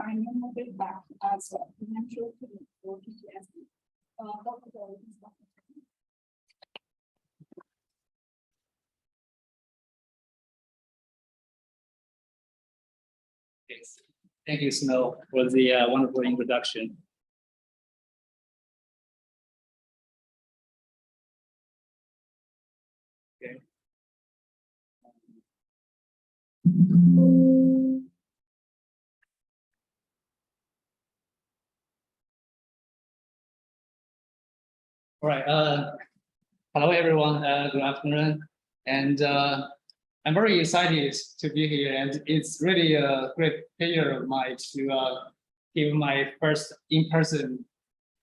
find neurofeedback as a potential treatment for PTSD. Dr. Zhao, please, Dr. Zhao. Yes. Thank you, Snow, for the wonderful introduction. Okay. All right. Hello, everyone. Good afternoon. And I'm very excited to be here. And it's really a great pleasure of mine to give my first in-person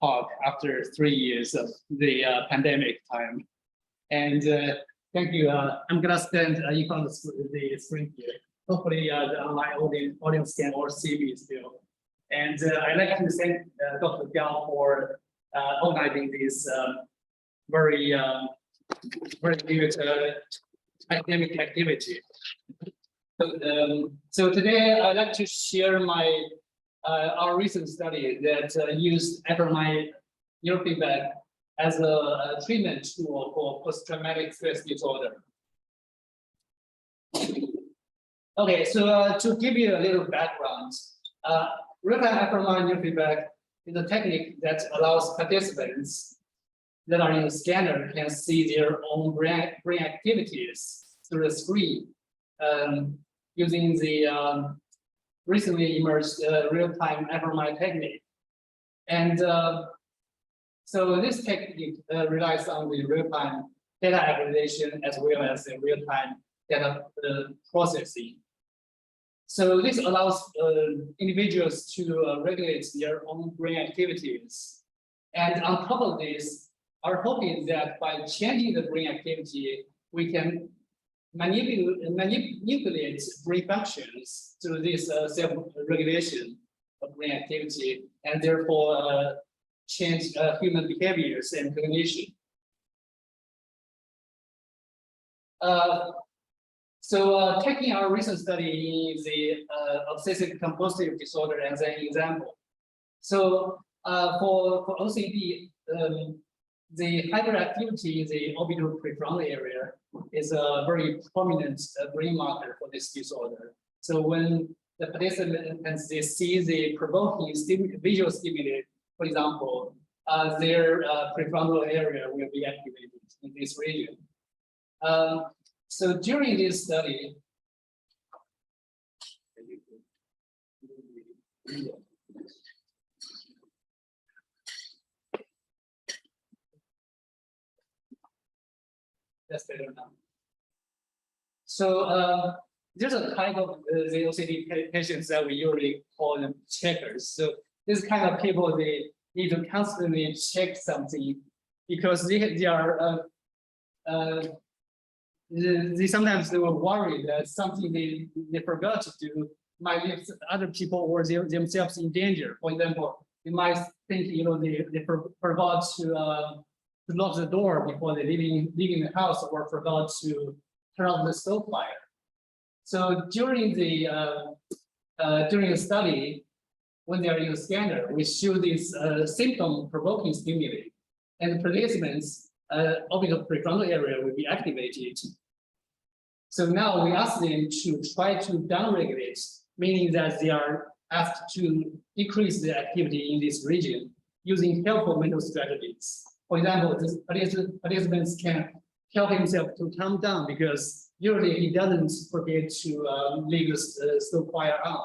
talk after 3 years of the pandemic time. And thank you. I'm going to stand in front of the screen here. Hopefully, the online audience can all see me still. And I'd like to thank Dr. Zhao for organizing this very good academic activity. So today I'd like to share our recent study that used fMRI neurofeedback as a treatment tool for post-traumatic stress disorder. Okay, so to give you a little background, real-time fMRI neurofeedback is a technique that allows participants that are in the scanner can see their own brain activities through the screen using the recently emerged real-time fMRI technique. And so this technique relies on the real-time data aggregation as well as the real-time data processing. So this allows individuals to regulate their own brain activities. And on top of this, our hope is that by changing the brain activity, we can manipulate brain functions through this self-regulation of brain activity, and therefore change human behaviors and cognition. So taking our recent study in the obsessive compulsive disorder as an example. So for OCD, the hyperactivity in the orbital prefrontal area is a very prominent brain marker for this disorder. So when the participants they see the provoking visual stimuli, for example, their prefrontal area will be activated in this region. So during this study, that's better now. So there's a type of the OCD patients that we usually call them checkers. So this kind of people, they need to constantly check something because they are they sometimes they were worried that something they forgot to do might leave other people or themselves in danger. For example, they might think they forgot to lock the door before they leaving the house, or forgot to turn off the stove fire. So during the study, when they are in the scanner, we show this symptom-provoking stimuli, and the participants' orbital prefrontal area will be activated. So now we ask them to try to downregulate, meaning that they are asked to decrease the activity in this region using helpful mental strategies. For example, this participants can help himself to calm down because usually he doesn't forget to leave the stove fire on.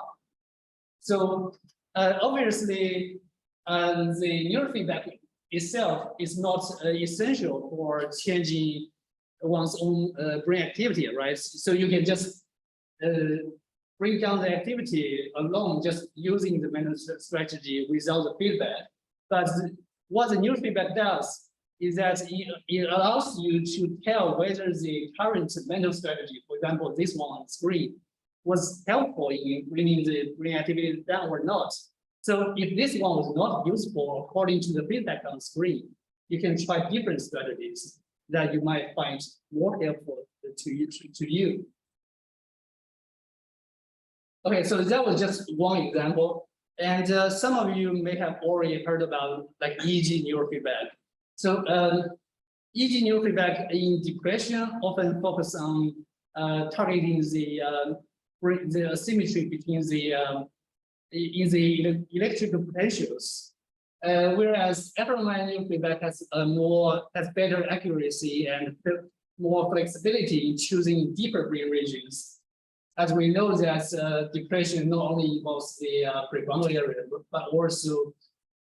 So obviously, the neurofeedback itself is not essential for changing one's own brain activity, right? So you can just bring down the activity alone, just using the mental strategy without the feedback. But what the neurofeedback does is that it allows you to tell whether the current mental strategy, for example, this one on the screen, was helpful in bringing the brain activity down or not. So if this one was not useful according to the feedback on the screen, you can try different strategies that you might find more helpful to you. Okay, so that was just one example. And some of you may have already heard about like EEG neurofeedback. So EEG neurofeedback in depression often focus on targeting the asymmetry between the electrical potentials, whereas fMRI neurofeedback has better accuracy and more flexibility in choosing deeper brain regions. As we know that depression not only involves the prefrontal area, but also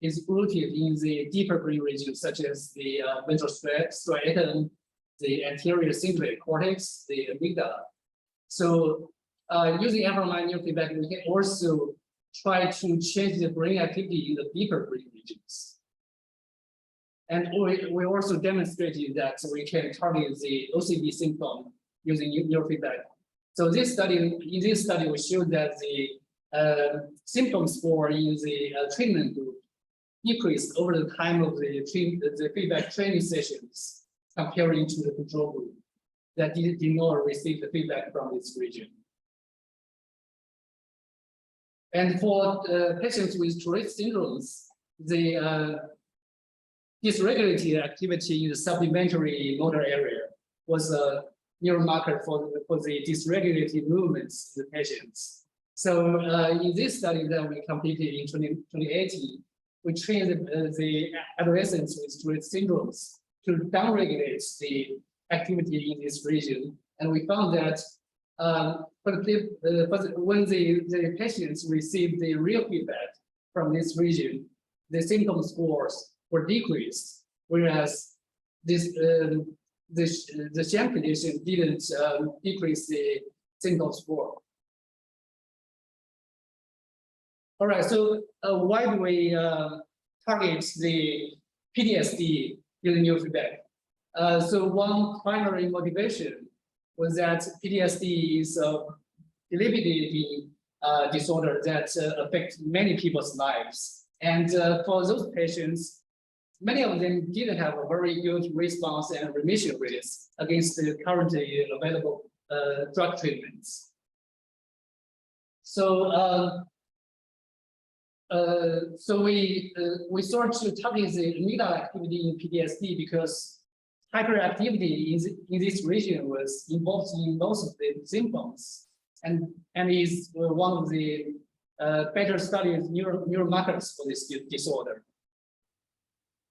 is rooted in the deeper brain regions, such as the ventral striatum, the anterior cingulate cortex, the amygdala. So using fMRI neurofeedback, we can also try to change the brain activity in the deeper brain regions. And we also demonstrated that we can target the OCD symptom using neurofeedback. So in this study, we showed that the symptom score in the treatment group decreased over the time of the feedback training sessions, comparing to the control group that did not receive the feedback from this region. And for patients with Tourette syndromes, the dysregulated activity in the supplementary motor area was a neuromarker for the dysregulated movements in the patients. So in this study that we completed in 2018, we trained the adolescents with Tourette syndromes to downregulate the activity in this region. And we found that when the patients received the real feedback from this region, the symptom scores were decreased, whereas the sham condition didn't decrease the symptom score. All right, so why do we target the PTSD using neurofeedback? So one primary motivation was that PTSD is a debilitating disorder that affects many people's lives. And for those patients, many of them didn't have a very good response and remission rates against the currently available drug treatments. So, we start to target the amygdala activity in PTSD because hyperactivity in this region was involved in most of the symptoms, and is one of the better studied neuromarkers for this disorder.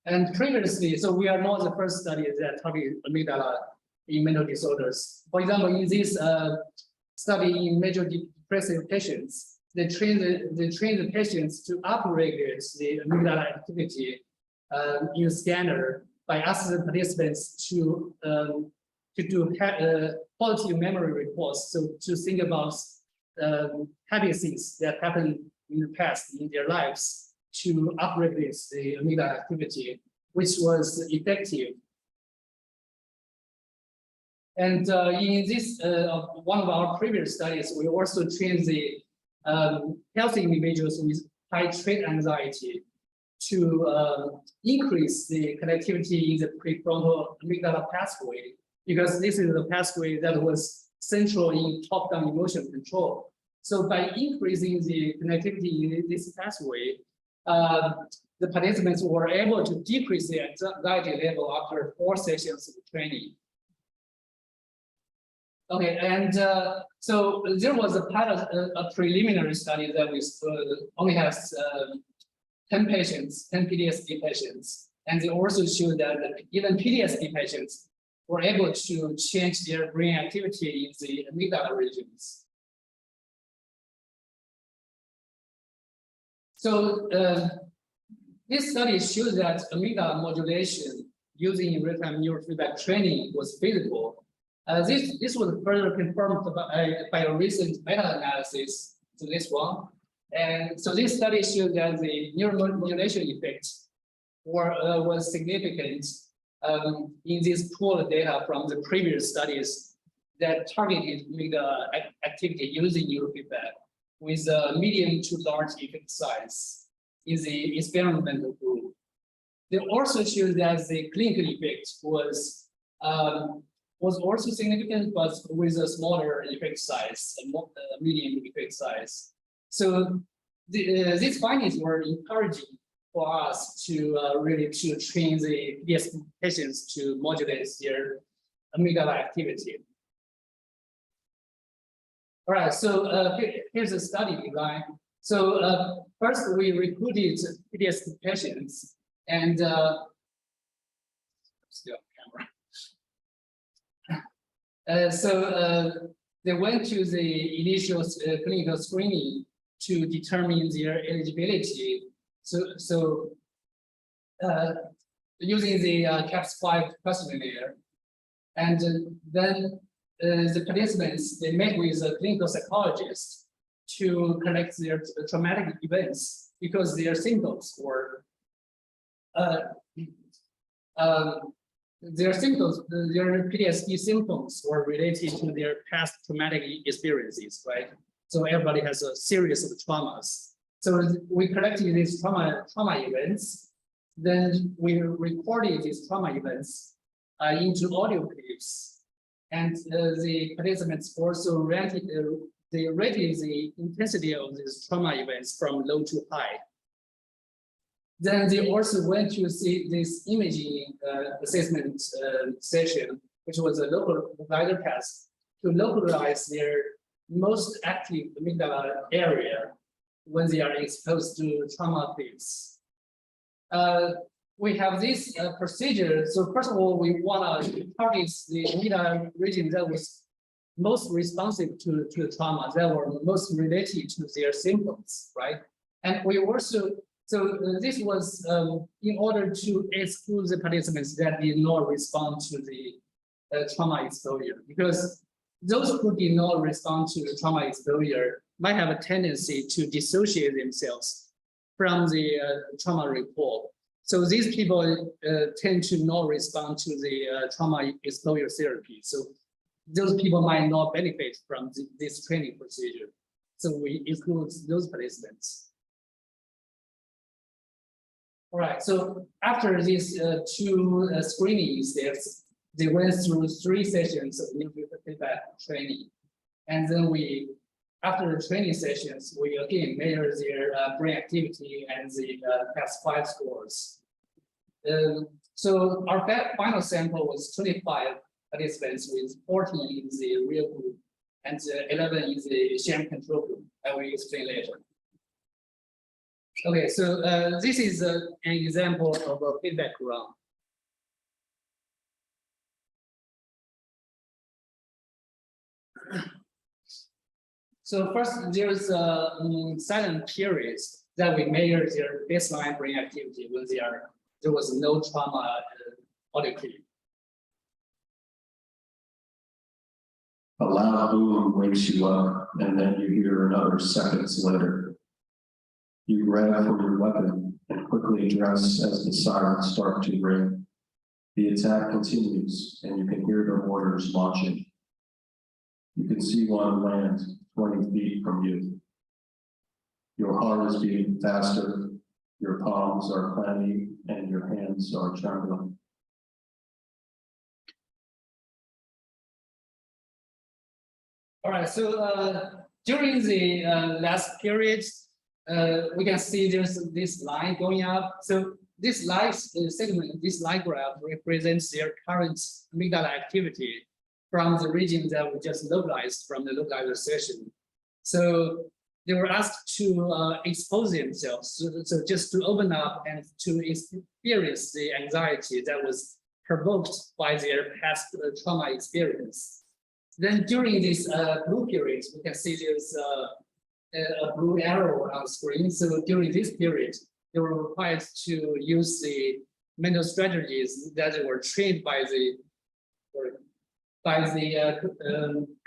And previously, so we are not the first study that target amygdala in mental disorders. For example, in this study in major depressive patients, they train the patients to upregulate the amygdala activity in a scanner by asking the participants to do positive memory reports, so to think about happy things that happened in the past in their lives, to upregulate the amygdala activity, which was effective. And in this one of our previous studies, we also trained the healthy individuals with high trait anxiety to increase the connectivity in the prefrontal amygdala pathway, because this is the pathway that was central in top-down emotion control. So by increasing the connectivity in this pathway, the participants were able to decrease the anxiety level after 4 sessions of training. Okay, and so there was a preliminary study that we only has 10 patients, 10 PTSD patients, and they also showed that even PTSD patients were able to change their brain activity in the amygdala regions. So this study shows that amygdala modulation using real-time neurofeedback training was feasible. This was further confirmed by a recent meta-analysis to this one. And so this study showed that the neuromodulation effect was significant in this pooled data from the previous studies that targeted amygdala activity using neurofeedback with a medium to large effect size in the experimental group. They also showed that the clinical effect was also significant, but with a smaller effect size, a medium effect size. So these findings were encouraging for us to really to train the PTSD patients to modulate their amygdala activity. All right, so here's the study design. So first we recruited PTSD patients and still camera. They went to the initial clinical screening to determine their eligibility. Using the CAPS-5 questionnaire, and then the participants, they met with a clinical psychologist to collect their traumatic events because their symptoms were their PTSD symptoms were related to their past traumatic experiences, right? So everybody has a series of traumas. So we collected these trauma events, then we recorded these trauma events into audio clips, and the participants also rated the intensity of these trauma events from low to high. Then they also went to see this imaging assessment session, which was a localizer test to localize their most active amygdala area when they are exposed to trauma clips. We have this procedure. So first of all, we want to target the amygdala region that was most responsive to trauma, that were most related to their symptoms, right? And we also, so this was in order to exclude the participants that did not respond to the trauma exposure, because those who did not respond to the trauma exposure might have a tendency to dissociate themselves from the trauma report. So these people tend to not respond to the trauma exposure therapy. So those people might not benefit from this training procedure. So we exclude those participants. All right, so after these two screenings, they went through 3 sessions of neurofeedback training. And then after the training sessions, we again measure their brain activity and the CAPS-5 scores. So our final sample was 25 participants with 40 in the real group and 11 in the sham control group. I will explain later. Okay, so this is an example of a feedback round. So first, there's silent periods that we measure their baseline brain activity when there was no trauma audio clip. A loud boom wakes you up, and then you hear another seconds later. You grab for your weapon and quickly dress as the sirens start to ring. The attack continues, and you can hear the mortars launching. You can see one land 20 feet from you. Your heart is beating faster, your palms are clammy, and your hands are trembling. All right, so during the last period, we can see there's this line going up. So this line segment, this line graph represents their current amygdala activity from the region that we just localized from the localizer session. So they were asked to expose themselves, so just to open up and to experience the anxiety that was provoked by their past trauma experience. Then during this blue period, we can see there's a blue arrow on screen. So during this period, they were required to use the mental strategies that were trained by the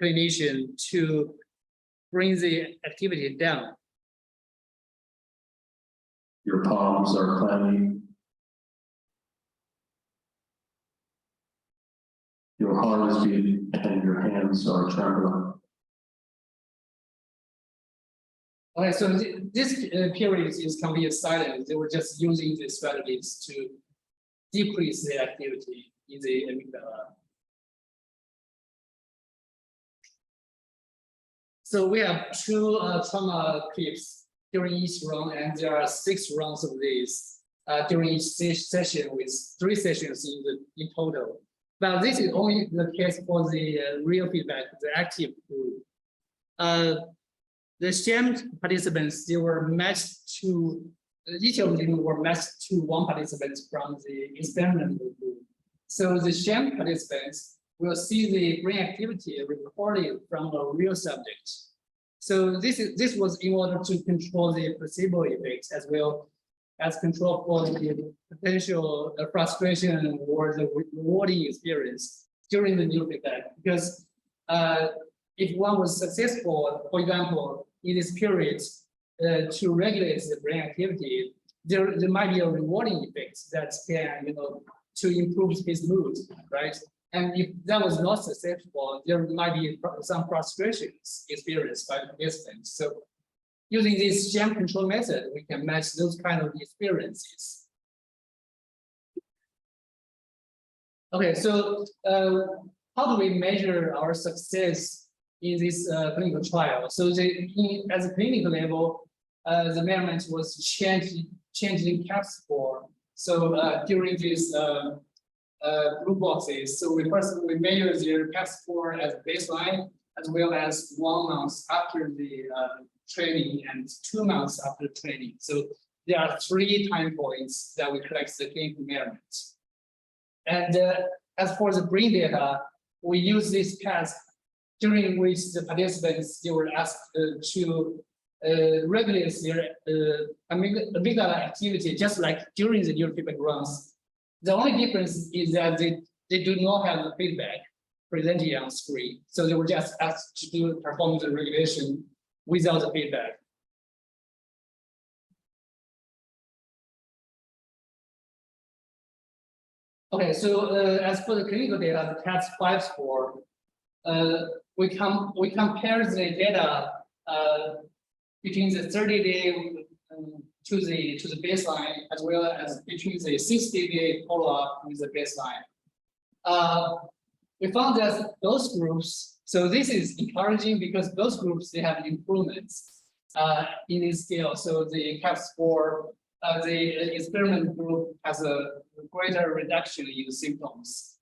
clinician to bring the activity down. Your palms are clammy. Your heart is beating and your hands are trembling. Okay, so this period is completely silent. They were just using the strategies to decrease the activity in the amygdala. So we have 2 trauma clips during each round, and there are 6 rounds of this during each session, with 3 sessions in total. But this is only the case for the real feedback, the active group. The sham participants, they were matched to, each of them were matched to 1 participant from the experimental group. So the sham participants will see the brain activity recorded from a real subject. So this was in order to control the placebo effects, as well as control for the potential frustration or the rewarding experience during the neurofeedback. Because if one was successful, for example, in this period to regulate the brain activity, there might be a rewarding effect that can, to improve his mood, right? And if that was not successful, there might be some frustrations experienced by the participants. So using this sham control method, we can match those kind of experiences. Okay, so how do we measure our success in this clinical trial? So at the clinical level, the measurement was changing CAPS score. So during this blue boxes, so we measure their CAPS score as baseline, as well as 1 month after the training and 2 months after training. So there are 3 time points that we collect the clinical measurements. And as for the brain data, we use this task during which the participants, they were asked to regulate their amygdala activity, just like during the neurofeedback rounds. The only difference is that they do not have the feedback presented on screen. So they were just asked to perform the regulation without the feedback. Okay, so as for the clinical data, the CAPS-5 score, we compare the data between the 30-day to the baseline, as well as between the 60-day follow-up with the baseline. We found that those groups, so this is encouraging because those groups, they have improvements in this scale. So the CAPS score, the experiment group has a greater reduction in symptoms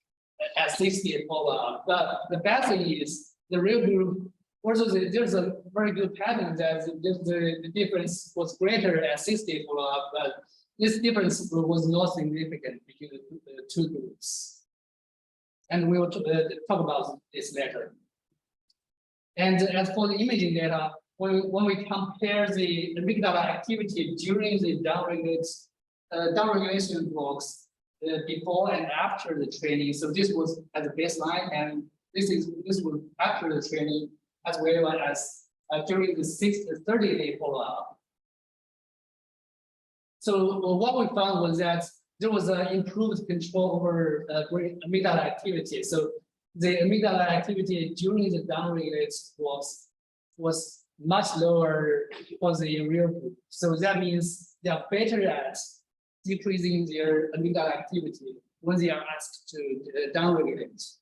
at 60-day follow-up. But the bad thing is the real group, also there's a very good pattern that the difference was greater at 60-day follow-up, but this difference was not significant between the 2 groups. And we will talk about this later. And as for the imaging data, when we compare the amygdala activity during the downregulation blocks before and after the training, so this was at the baseline, and this was after the training, as well as during the 30-day follow-up. So what we found was that there was an improved control over amygdala activity. So the amygdala activity during the downregulated blocks was much lower for the real group. So that means they are better at decreasing their amygdala activity when they are asked to downregulate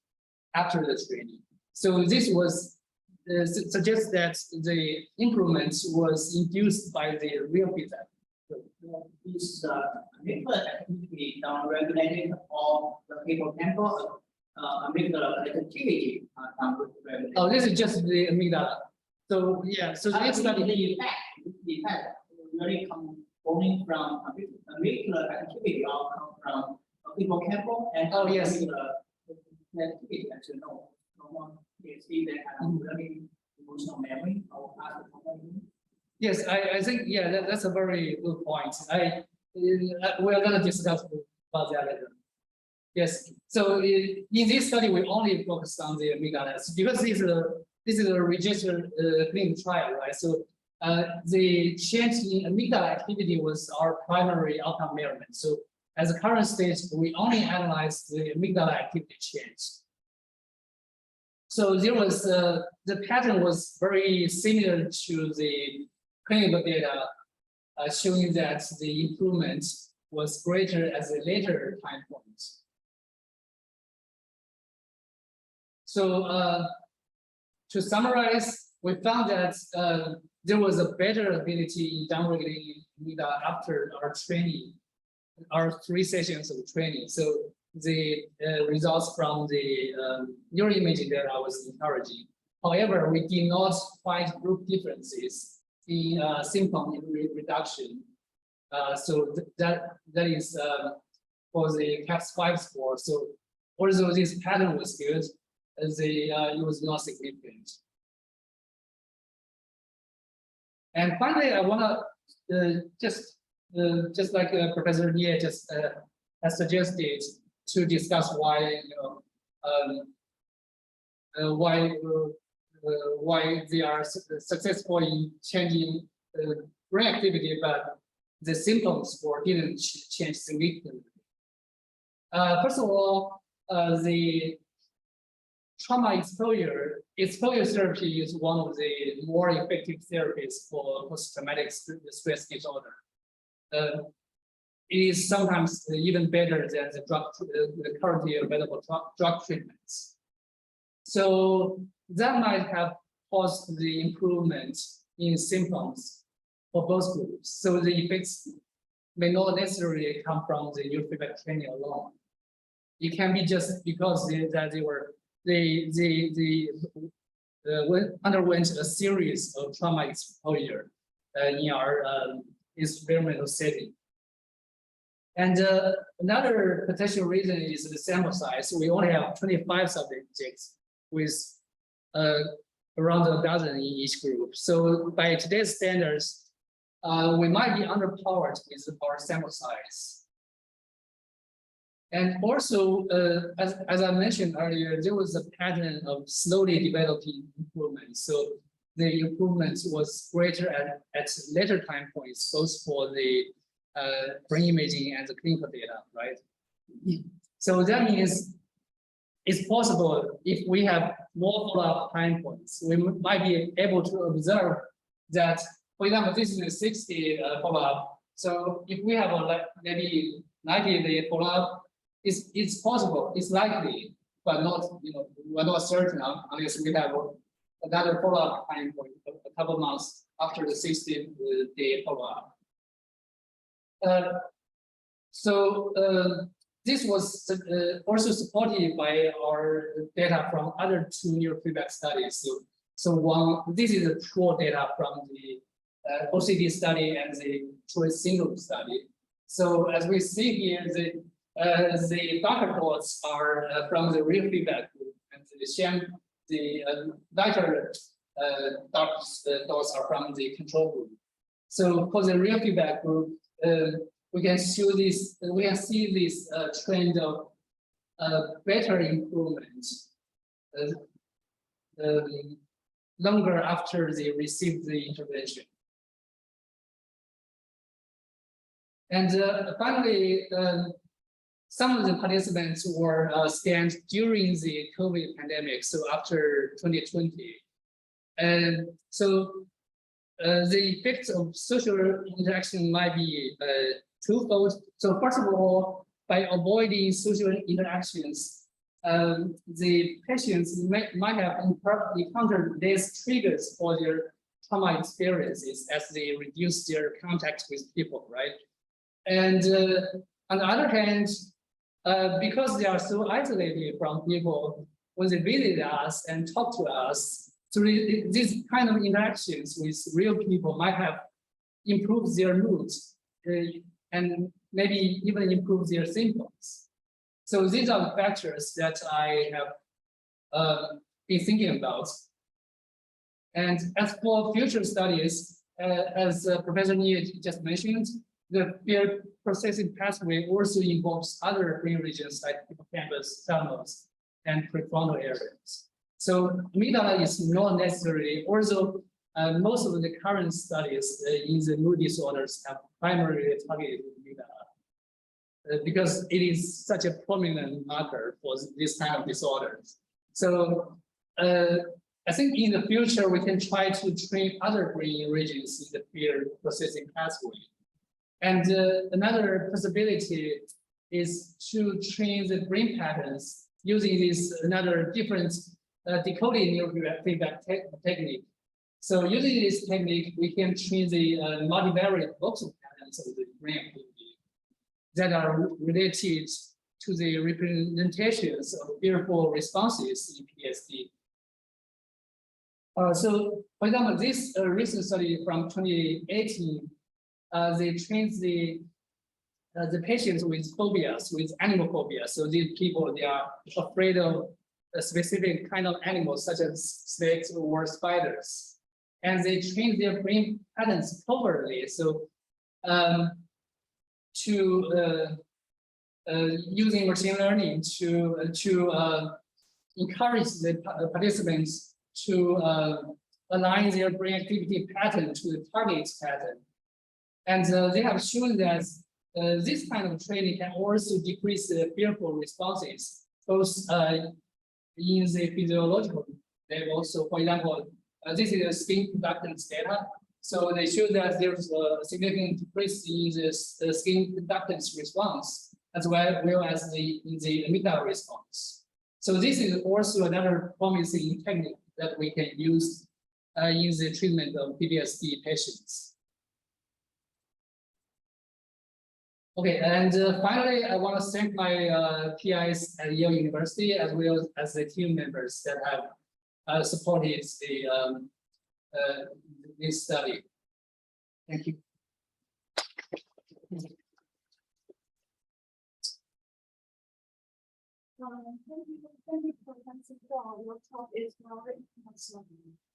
after the training. So this was suggests that the improvement was induced by the real feedback. Is amygdala activity downregulated or the hippocampal amygdala activity downregulated? Oh, this is just the amygdala. So yeah, so this study the effect really coming from amygdala activity or come from hippocampal and yes. Activity, as you know, PTSD that have really emotional memory or Yes, I think, yeah, that's a very good point. We are going to discuss about that later. Yes, so in this study, we only focused on the amygdala because this is a registered clinical trial, right? So the change in amygdala activity was our primary outcome measurement. So at the current stage, we only analyze the amygdala activity change. So there was the pattern was very similar to the clinical data, showing that the improvement was greater at the later time points. So to summarize, we found that there was a better ability in downregulating amygdala after our training, our 3 sessions of training. So the results from the neuroimaging data was encouraging. However, we did not find group differences in symptom reduction. So that is for the CAPS-5 score. So although this pattern was good, it was not significant. And finally, I want to just like Professor Nie just has suggested, to discuss why why they are successful in changing brain activity, but the symptom score didn't change significantly. First of all, the trauma exposure therapy is one of the more effective therapies for post-traumatic stress disorder. It is sometimes even better than the currently available drug treatments. So that might have caused the improvement in symptoms for both groups. So the effects may not necessarily come from the neurofeedback training alone. It can be just because they underwent a series of trauma exposure in our experimental setting. And another potential reason is the sample size. We only have 25 subjects with around a dozen in each group. So by today's standards, we might be underpowered with our sample size. And also, as I mentioned earlier, there was a pattern of slowly developing improvement. So the improvement was greater at later time points, both for the brain imaging and the clinical data, right? So that means it's possible if we have more follow-up time points, we might be able to observe that, for example, this is a 60 follow-up. So if we have maybe 90-day follow-up, it's possible, it's likely, but not, we're not certain unless we have another follow-up time point a couple of months after the 60-day follow-up. This was also supported by our data from other 2 neurofeedback studies. This is the true data from the OCD study and the choice syndrome study. So as we see here, the darker dots are from the real feedback group, and the lighter dark dots are from the control group. So for the real feedback group, we can see this trend of better improvement longer after they receive the intervention. And finally, some of the participants were scanned during the COVID pandemic, so after 2020. And so the effects of social interaction might be twofold. So first of all, by avoiding social interactions, the patients might have encountered less triggers for their trauma experiences as they reduce their contact with people, right? And on the other hand, because they are so isolated from people, when they visit us and talk to us, so these kind of interactions with real people might have improved their moods and maybe even improved their symptoms. So these are the factors that I have been thinking about. And as for future studies, as Professor Nie just mentioned, the fear processing pathway also involves other brain regions like hippocampus, thalamus, and prefrontal areas. So amygdala is not necessarily, although most of the current studies in the mood disorders have primarily targeted amygdala because it is such a prominent marker for this kind of disorders. So I think in the future, we can try to train other brain regions in the fear processing pathway. And another possibility is to train the brain patterns using this another different decoding neurofeedback technique. So using this technique, we can train the multivariate voxel patterns of the brain activity that are related to the representations of fearful responses in PTSD. So, for example, this recent study from 2018, they trained the patients with phobias, with animal phobias. So these people, they are afraid of a specific kind of animals, such as snakes or spiders. And they train their brain patterns covertly. So using machine learning to encourage the participants to align their brain activity pattern to the target pattern. And they have shown that this kind of training can also decrease the fearful responses, both in the physiological level. So, for example, this is a skin conductance data. So they show that there's a significant decrease in the skin conductance response, as well as in the amygdala response. So this is also another promising technique that we can use in the treatment of PTSD patients. Okay, and finally, I want to thank my PIs at Yale University, as well as the team members that have supported this study. Thank you. Thank you for answering your talk is very interesting.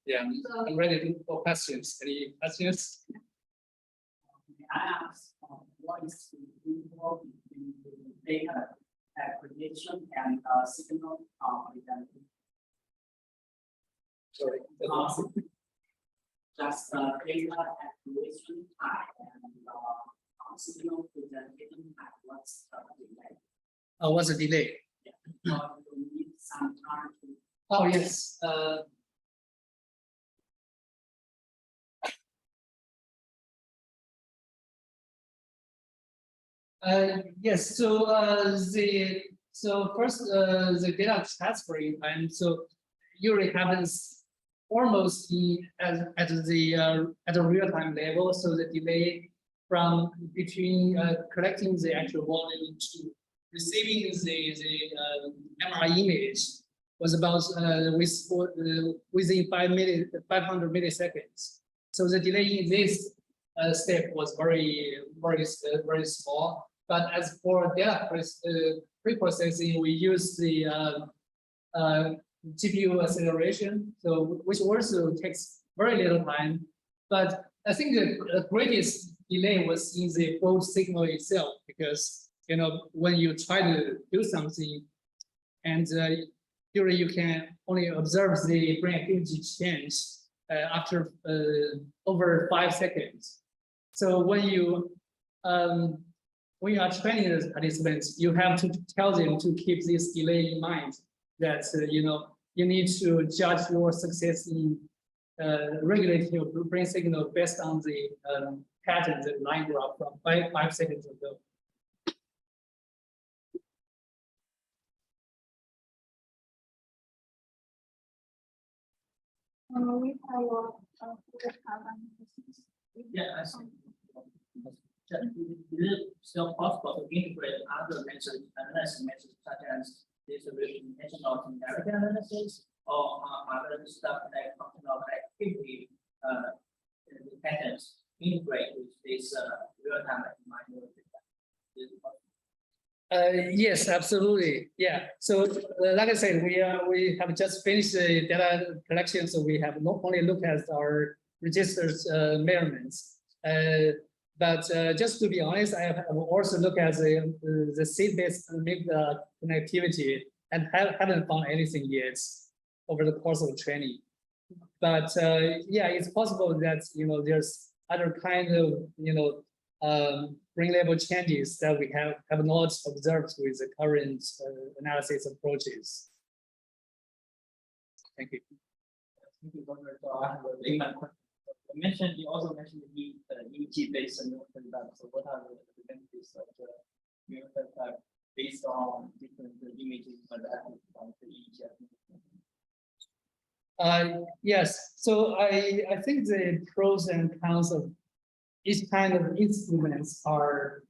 Yeah, I'm ready for questions. Any questions? I ask, what is the involvement in the data acquisition and signal identity? Sorry. Just data acquisition type and signal presentation type. What's the delay? What's the delay? You need some time to. Oh, yes. Yes. So first the data transferring time. So usually happens almost at the real time level. So the delay from between collecting the actual volume to receiving the MRI image was about within 500 milliseconds. So the delay in this step was very small. But as for data pre-processing, we use the GPU acceleration, so which also takes very little time. But I think the greatest delay was in the fold signal itself, because when you try to do something, and usually you can only observe the brain activity change after over 5 seconds. So when you are training the participants, you have to tell them to keep this delay in mind. That you need to judge your success in regulating your brain signal based on the pattern, the line graph from 5 seconds ago. We have questions. Yeah, I see. Is it still possible to integrate other methods, analysis methods such as this representation of indirect analysis or other stuff like functional activity patterns integrate with this real-time Yes, absolutely. Yeah. So, like I said, we have just finished the data collection, so we have not only looked at our registers measurements, but just to be honest, I have also looked at the seed-based connectivity and haven't found anything yet over the course of training. But yeah, it's possible that there's other kind of brain level changes that we have not observed with the current analysis approaches. Thank you. Thank you, Dr. So I have a layman question. You also mentioned the EEG-based neurofeedback. So what are the benefits of the neurofeedback based on different images from the EEG? Yes, so I think the pros and cons of each kind of instruments are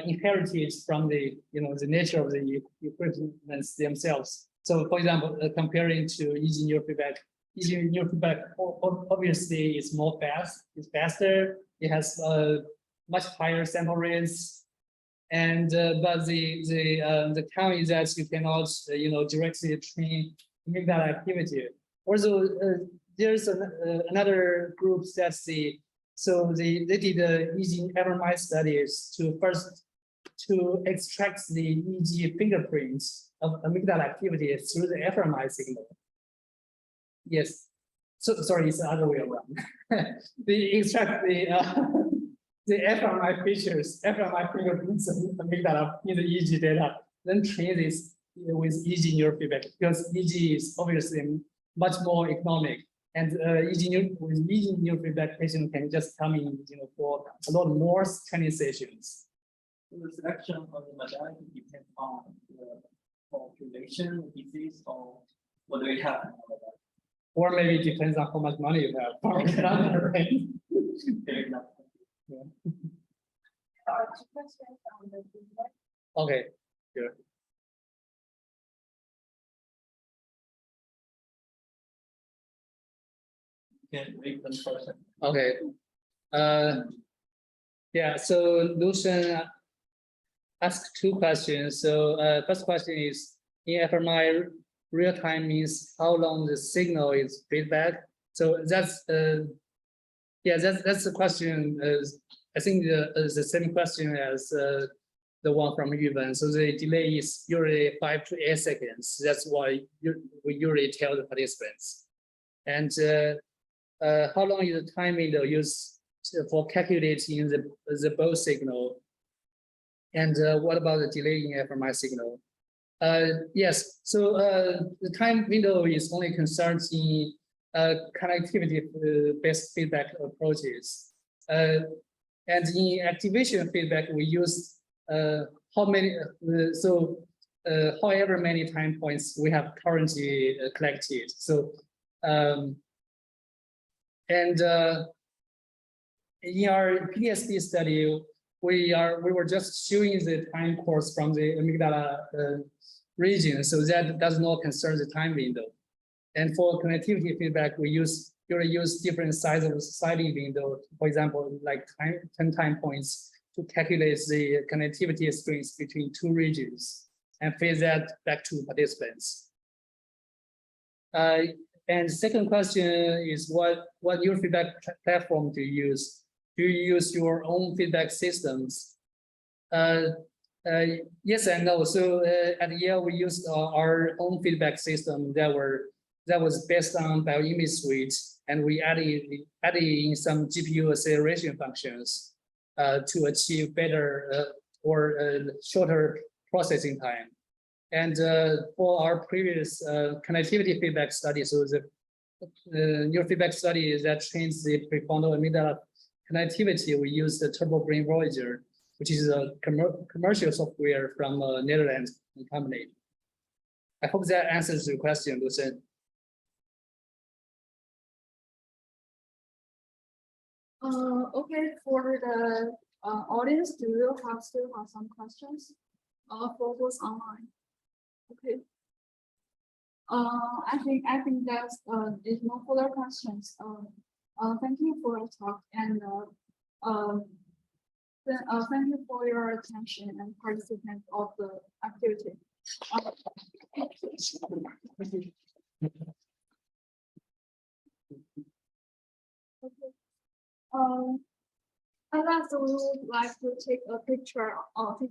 inherited from the the nature of the equipments themselves. So, for example, comparing to EEG neurofeedback, obviously is it's faster, it has much higher sample rates, and but the con is that you cannot directly train amygdala activity. Also, there's another group that's they did EEG fMRI studies to extract the EEG fingerprints of amygdala activity through the fMRI signal. Yes, so sorry, it's the other way around. They extract the fMRI features, fMRI fingerprints of amygdala in the EEG data, then train this with EEG neurofeedback, because EEG is obviously much more economic, and with EEG neurofeedback, patient can just come in, for a lot more training sessions. The selection of the modality depends on the population, disease, or what do we have? Or maybe it depends on how much money you have. Right? Yeah. 2 questions on the feedback. Okay, good. Can read them first. Okay. Yeah, so Lucian asked 2 questions. So first question is, in fMRI, real time means how long the signal is feedback. So that's that's the question. I think the same question as the one from Yuvan. So the delay is usually 5 to 8 seconds. That's why we usually tell the participants. And how long is the time window used for calculating the both signal? And what about the delay in fMRI signal? Yes, so the time window is only concerned in connectivity-based feedback approaches. And in activation feedback, we use however many time points we have currently collected. So, in our PTSD study, we were just showing the time course from the amygdala region, so that does not concern the time window. And for connectivity feedback, we usually use different size of sliding window. For example, like 10 time points to calculate the connectivity strings between 2 regions and feed that back to participants. And the second question is what neurofeedback platform do you use? Do you use your own feedback systems? Yes and no. So at Yale, we used our own feedback system that was based on bioimage suite, and we added in some GPU acceleration functions to achieve better or shorter processing time. And for our previous connectivity feedback study, so the neurofeedback study that trains the prefrontal amygdala connectivity, we use the Turbo Brain Voyager, which is a commercial software from Netherlands company. I hope that answers your question, Lucian. Okay, for the audience, do you still have some questions for those online? Okay. I think that's there's no further questions. Thank you for your talk, and thank you for your attention and participation of the activity. Okay. And last, we would like to take a picture of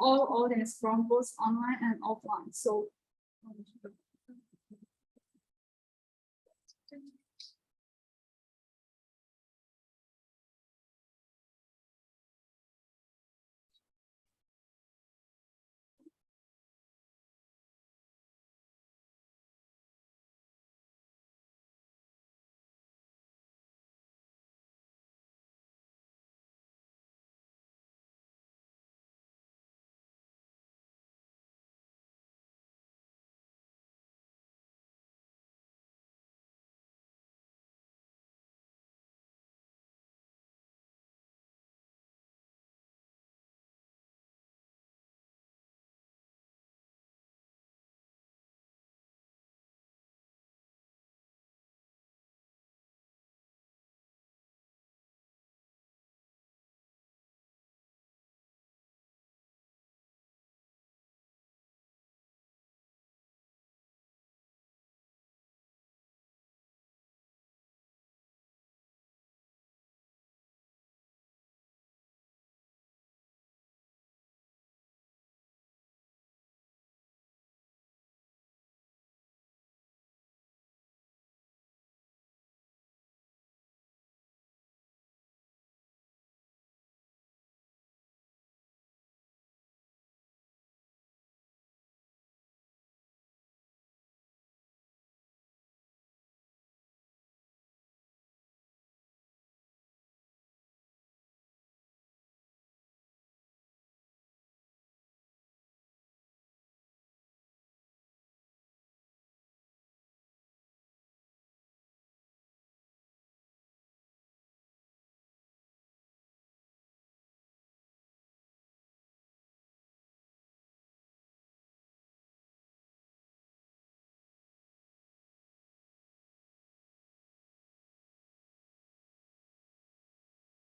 all audience from both online and offline. So